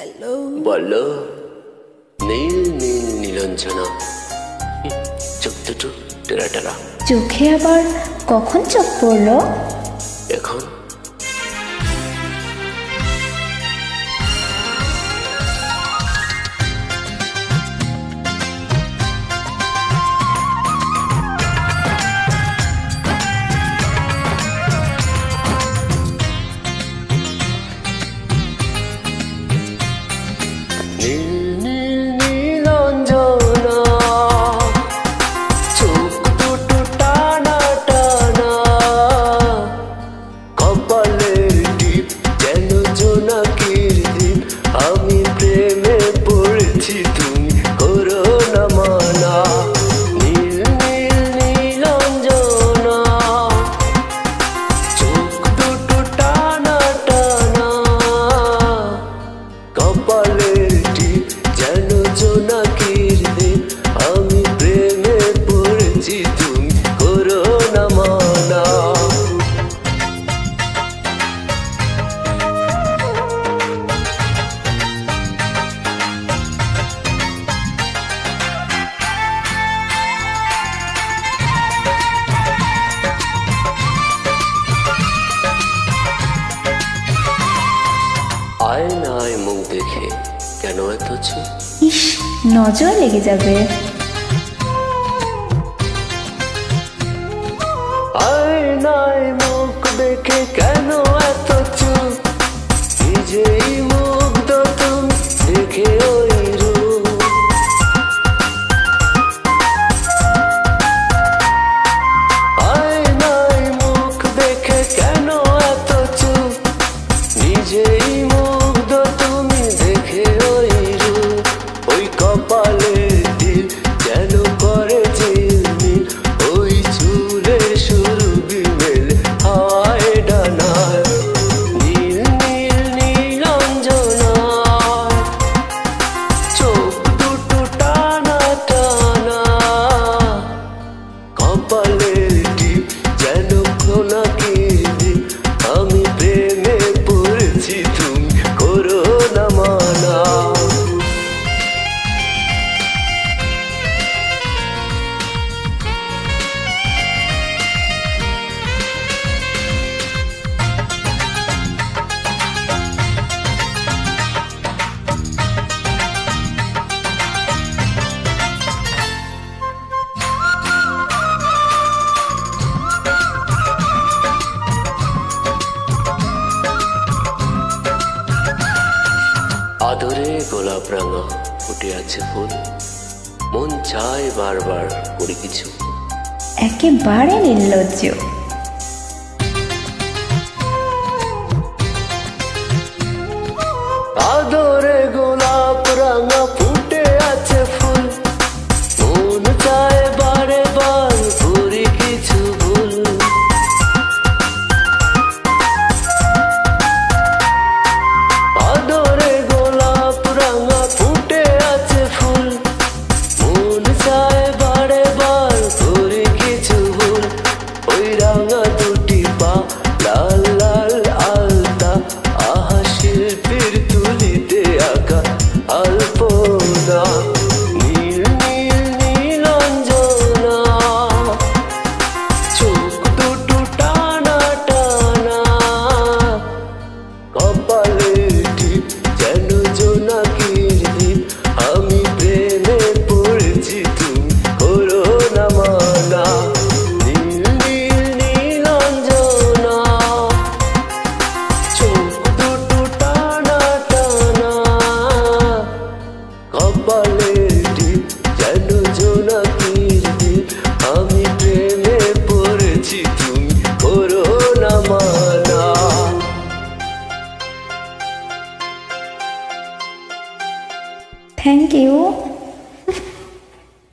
Hello বলো। নীল নীল নীলাঞ্জনা, চোখ দুটো টেরা টেরা। চোখে আবার কখন চোখ পড়লো? এখন নীল নীল নীলাঞ্জনা, চোখ দুটো টানা টানা, কপালের টিপ যেন জোনাকির দিন। আমি প্রেমে পড়েছি, তুমি করো না মানা। নীল নীল নীলাঞ্জনা, চোখ দুটো টানা টানা, কপালের টিপ যেন জোনাকির দিন। আমি প্রেমে পড়েছি, তুমি করো না মানা। আয়নায় মুখ দেখে কেন এত চুপ? ইস, নজর লেগে যাবে। আয়নায় মুখ দেখে কেন এত চুপ? নিজেই মুগ্ধ তুমি দেখে ওই রূপ। আয়নায় মুখ দেখে কেন এত চুপ? নিজেই মুগ্ধ তুমি দেখে ওই রূপ। ওই কপালের দিল যেন করে ঝিলমিল, ওই চুলের সুরভি মেলে হায় ডানায়। নীল নীল নীলাঞ্জনা, চোখ দুটো টানা টানা, কপালের টিপ যেন জোনাকির দিন। আমি প্রেমে পড়েছি, তুমি করো না মানা। আদরে গোলাপ রাঙা ফুটে আছে ফুল, মন চায় বারবার করি কিছু। একেবারে নির্লজ্জ।